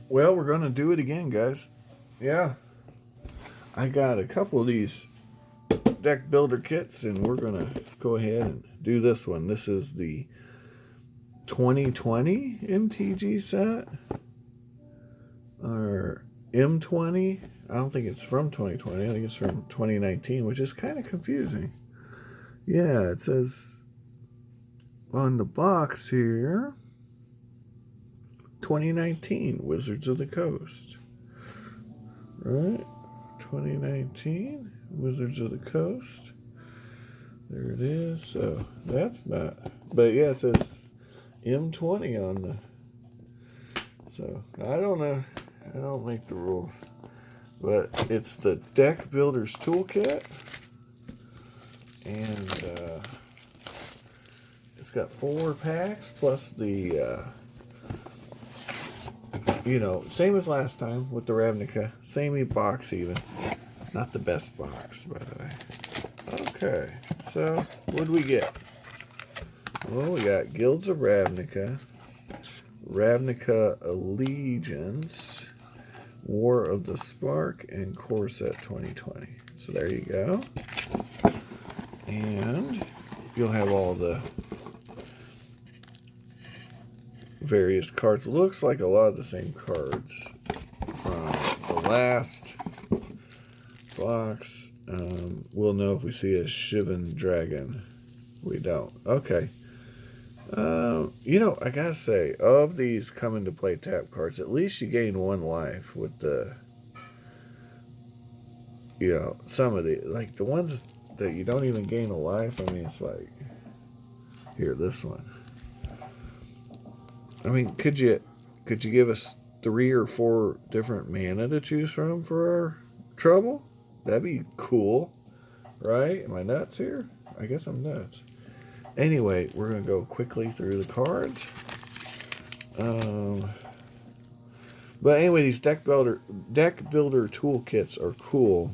Well, we're gonna do it again, guys. Yeah, I got a couple of these deck builder kits, and we're gonna go ahead and do this one. This is the 2020 MTG set, or M20. I don't think it's from 2020. I think it's from 2019, which is kind of confusing. Yeah, it says on the box here 2019 Wizards of the Coast. Right? 2019 Wizards of the Coast. There it is. So that's not. But yeah, it says M20 on the. So I don't know. I don't make the rules. But it's the Deck Builder's Toolkit. And it's got 4 packs plus the. Same as last time with the Ravnica. Same box even. Not the best box, by the way. Okay, so what do we get? Well, we got Guilds of Ravnica, Ravnica Allegiance, War of the Spark, and Core Set 2020. So there you go. And you'll have all the various cards. Looks like a lot of the same cards from the last box. We'll know if we see a Shivan Dragon. We don't. Okay. I gotta say, of these come into play tap cards, at least you gain 1 life with the, some of the, like the ones that you don't even gain a life. I mean, it's like, here, this one. I mean, could you give us 3 or 4 different mana to choose from for our trouble? That'd be cool, right? Am I nuts here? I guess I'm nuts. Anyway, we're going to go quickly through the cards. But anyway, these deck builder toolkits are cool.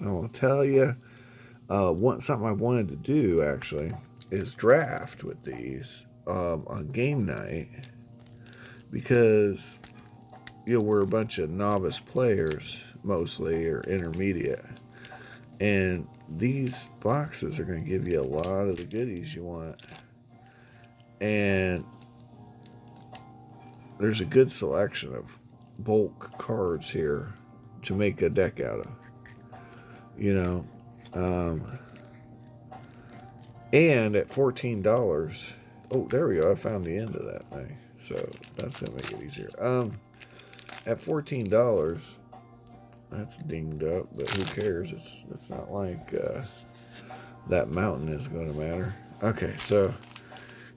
I will tell you, something I've wanted to do, actually, is draft with these on game night. Because, we're a bunch of novice players, mostly, or intermediate. And these boxes are going to give you a lot of the goodies you want. And there's a good selection of bulk cards here to make a deck out of. And at $14, oh, there we go. I found the end of that thing. So that's going to make it easier. At $14, that's dinged up, but who cares? It's not like that mountain is going to matter. Okay, so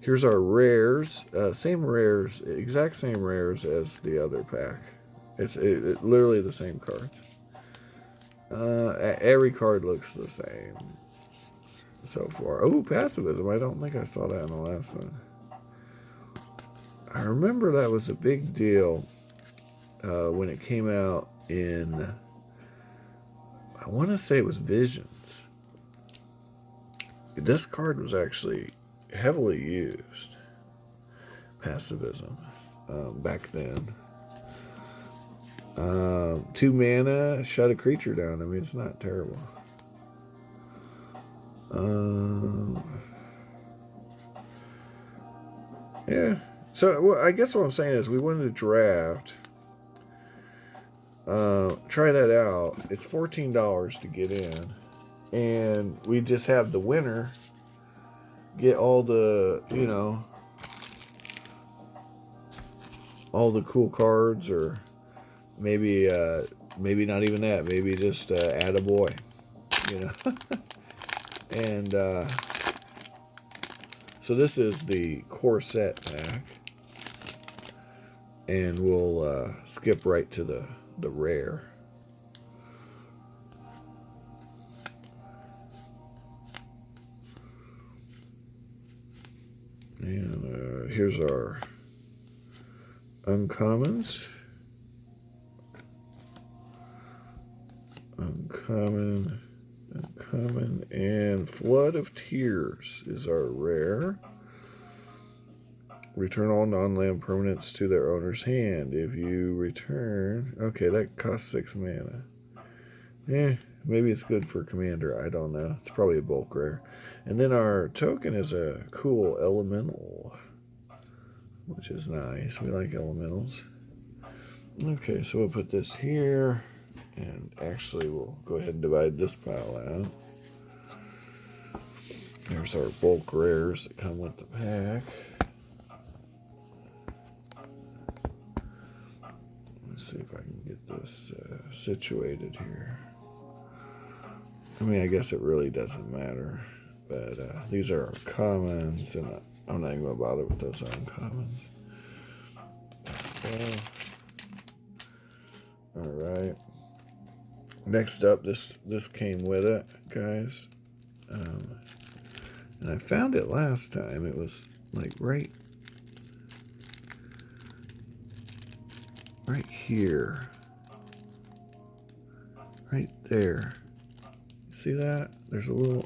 here's our rares. Same rares, exact same rares as the other pack. It's literally the same cards. Every card looks the same so far. Oh, Pacifism. I don't think I saw that in the last one. I remember that was a big deal when it came out in, I want to say it was Visions. This card was actually heavily used, Pacifism, back then. 2 mana, shut a creature down. I mean, it's not terrible. Yeah. So, I guess what I'm saying is we wanted to draft. Try that out. It's $14 to get in. And we just have the winner get all the, all the cool cards, or maybe not even that. Maybe just add a boy, And so this is the core set pack. And we'll skip right to the rare. And here's our uncommons. Uncommon, and Flood of Tears is our rare. Return all non-land permanents to their owner's hand. If you return... Okay, that costs 6 mana. Maybe it's good for commander. I don't know. It's probably a bulk rare. And then our token is a cool elemental, which is nice. We like elementals. Okay, so we'll put this here. And actually, we'll go ahead and divide this pile out. There's our bulk rares that come with the pack. Let's see if I can get this situated here. I mean, I guess it really doesn't matter. But these are our commons, and I'm not even going to bother with those uncommons. Alright. Next up, this came with it, guys. And I found it last time. It was like right here. Right there. See that? There's a little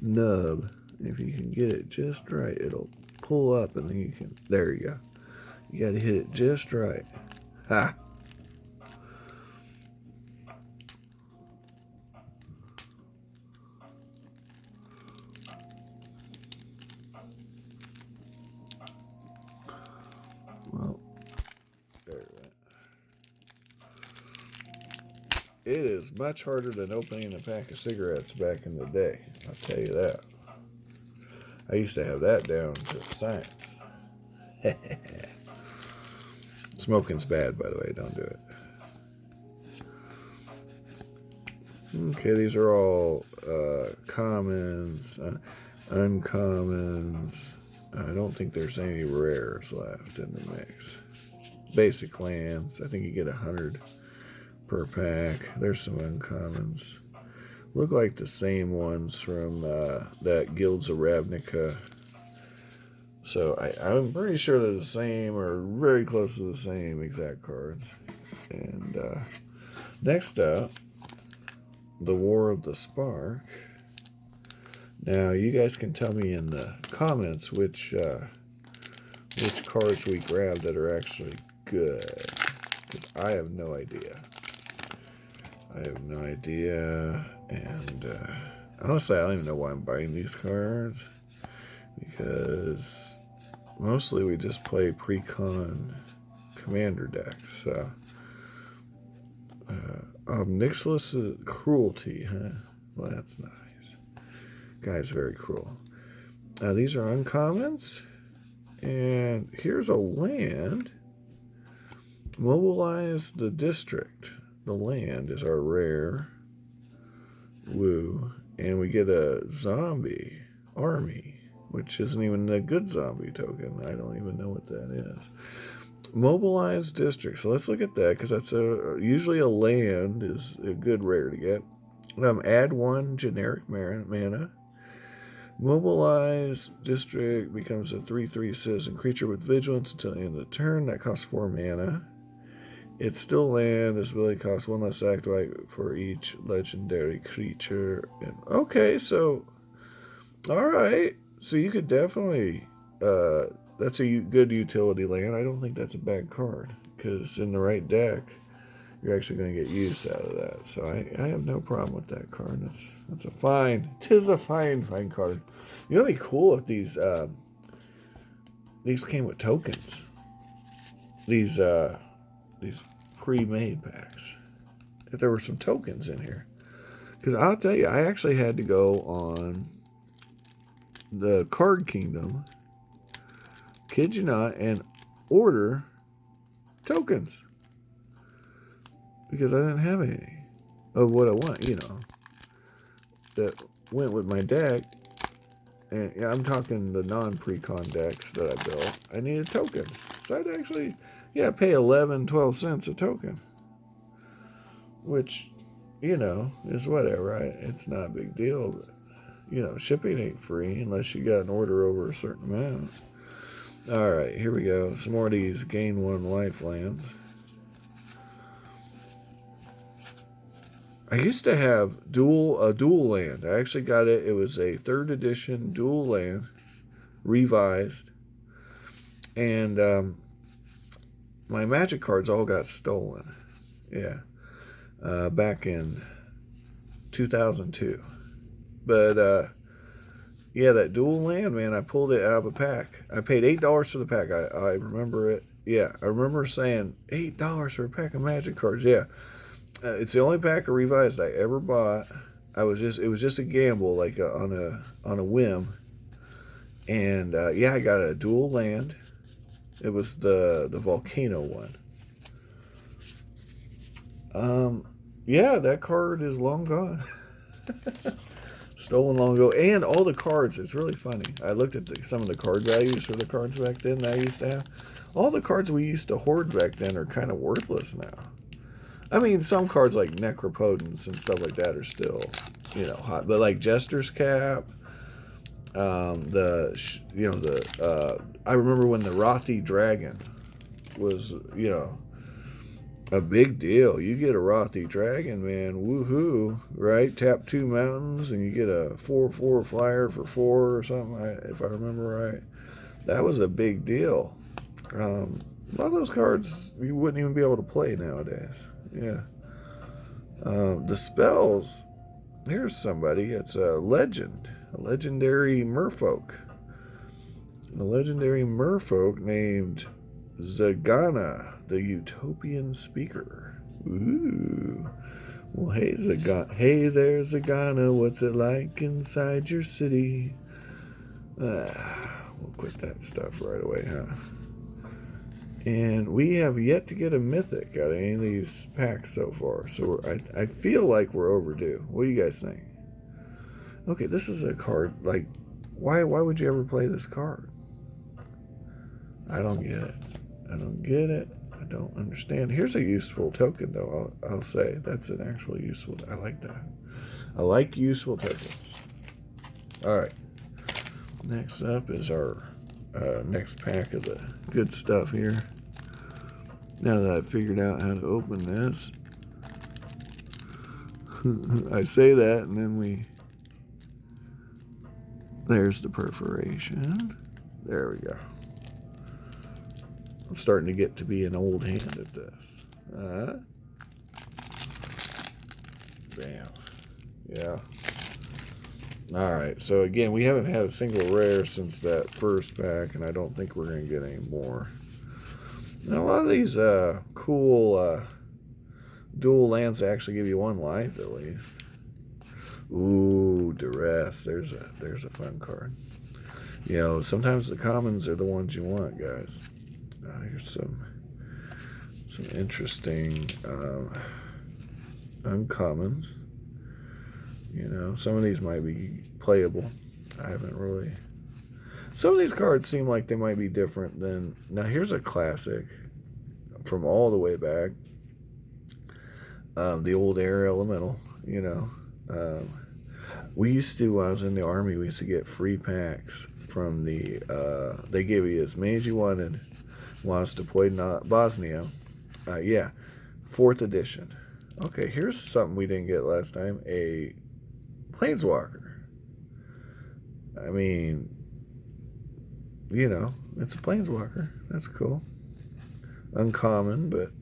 nub. If you can get it just right, it'll pull up and then you can... There you go. You got to hit it just right. Ha! Well, there it went. It is much harder than opening a pack of cigarettes back in the day. I'll tell you that. I used to have that down to science. Smoking's bad, by the way. Don't do it. Okay, these are all commons, uncommons. I don't think there's any rares left in the mix. Basic lands. I think you get 100 per pack. There's some uncommons. Look like the same ones from that Guilds of Ravnica. So I'm pretty sure they're the same or very close to the same exact cards. And next up, the War of the Spark. Now you guys can tell me in the comments which cards we grabbed that are actually good, because I have no idea. And honestly, I don't even know why I'm buying these cards, because mostly we just play pre-con commander decks. So, Nicholas's Cruelty, huh? Well, that's nice. Guy's very cruel. These are uncommons, and here's a land. Mobilize the district. The land is our rare. Woo. And we get a zombie army, which isn't even a good zombie token. I don't even know what that is. Mobilize district. So let's look at that, because that's usually a land is a good rare to get. Add 1 generic mana. Mobilize district becomes a 3/3 citizen creature with vigilance until the end of the turn. That costs 4 mana. It's still land. This ability costs 1 less activate for each legendary creature. And okay, so alright. So you could definitely that's a good utility land. I don't think that's a bad card, because in the right deck you're actually going to get use out of that. So I have no problem with that card. That's a fine. 'Tis a fine card. You know, it'd be cool if these came with tokens. These pre-made packs. If there were some tokens in here, because I'll tell you, I actually had to go on the Card Kingdom, kid you not, and order tokens, because I didn't have any of what I want, that went with my deck. And yeah, I'm talking the non-pre-con decks that I built. I needed tokens, so I'd actually pay 11-12 cents a token, which is whatever. It's not a big deal, but shipping ain't free unless you got an order over a certain amount. All right, here we go. Some more of these gain 1 life lands. I used to have a dual land. I actually got it. It was a 3rd edition dual land, revised. And my Magic cards all got stolen. Yeah. Back in 2002. But yeah, that dual land, man, I pulled it out of a pack. I paid $8 for the pack. I remember it. Yeah, I remember saying $8 for a pack of Magic cards. Yeah, it's the only pack of revised I ever bought. It was just a gamble, like on a whim. And yeah, I got a dual land. It was the volcano one. Yeah, that card is long gone. Stolen long ago. And all the cards, it's really funny. I looked at some of the card values for the cards back then that I used to have. All the cards we used to hoard back then are kind of worthless now. I mean, some cards like Necropotence and stuff like that are still, hot. But like Jester's Cap, I remember when the Rothi Dragon was, a big deal. You get a Rothi Dragon, man, woohoo, right? Tap 2 mountains and you get a 4/4 flyer for 4 or something, if I remember right. That was a big deal. A lot of those cards you wouldn't even be able to play nowadays. Yeah. The spells, here's somebody. It's a legend, a legendary merfolk. A legendary merfolk named Zagana, the Utopian Speaker. Ooh. Well, hey, hey there, Zagana. What's it like inside your city? We'll quit that stuff right away, huh? And we have yet to get a mythic out of any of these packs so far. So I feel like we're overdue. What do you guys think? Okay, this is a card. Like, why would you ever play this card? I don't get it. I don't get it. I don't understand. Here's a useful token, though. I'll say that's an actual useful. I like that. I like useful tokens. All right. Next up is our next pack of the good stuff here. Now that I've figured out how to open this, I say that, and then there's the perforation. There we go. I'm starting to get to be an old hand at this. Bam. Yeah. All right. So again, we haven't had a single rare since that first pack, and I don't think we're going to get any more. Now, a lot of these cool dual lands actually give you 1 life at least. Ooh, Duress. There's a fun card. Sometimes the commons are the ones you want, guys. Here's some interesting uncommons. Some of these might be playable. I haven't really. Some of these cards seem like they might be different than. Now, here's a classic from all the way back. The old Air Elemental, we used to, when I was in the Army, we used to get free packs from they gave you as many as you wanted while I was deployed in Bosnia. Yeah, 4th edition. Okay, here's something we didn't get last time. A Planeswalker. I mean, it's a Planeswalker. That's cool. Uncommon, but,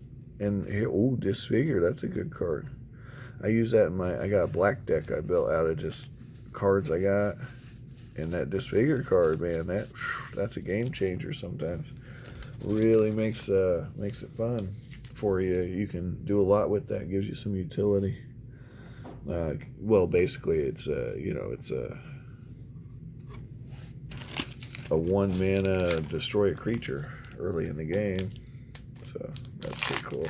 and here, Disfigure, that's a good card. I use that I got a black deck I built out of just cards I got. And that Disfigure card, man, that's a game changer sometimes. Really makes it fun for you. You can do a lot with that. Gives you some utility. Well, basically, it's a 1 mana destroy a creature early in the game. So that's pretty cool.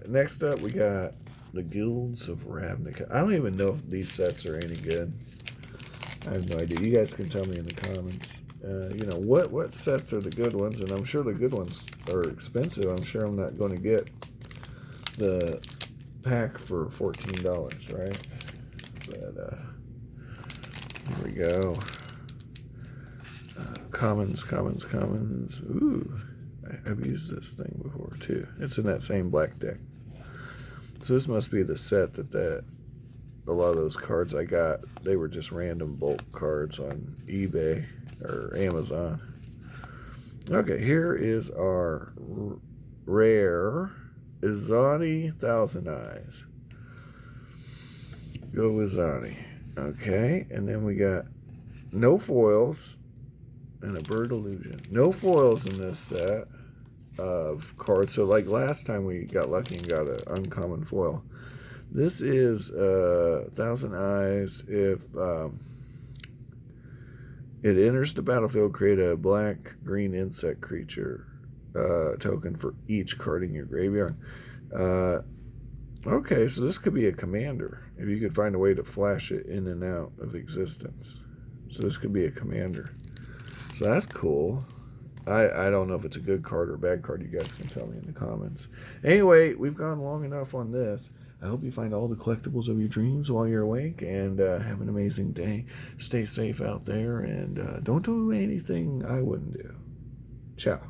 Next up, we got the Guilds of Ravnica. I don't even know if these sets are any good. I have no idea. You guys can tell me in the comments. What sets are the good ones, and I'm sure the good ones are expensive. I'm sure I'm not going to get the pack for $14, right? But here we go. Commons. Ooh, I've used this thing before too. It's in that same black deck. So this must be the set that a lot of those cards I got, they were just random bulk cards on eBay or Amazon. Okay, here is our rare Izani Thousand Eyes. Go Izani. Okay, and then we got no foils and a bird illusion. No foils in this set of cards. So like last time we got lucky and got an uncommon foil. This is Thousand Eyes. If it enters the battlefield, create a black-green insect creature token for each card in your graveyard. Okay, so this could be a commander. If you could find a way to flash it in and out of existence. So this could be a commander. So that's cool. I don't know if it's a good card or a bad card. You guys can tell me in the comments. Anyway, we've gone long enough on this. I hope you find all the collectibles of your dreams while you're awake, and have an amazing day. Stay safe out there, and don't do anything I wouldn't do. Ciao.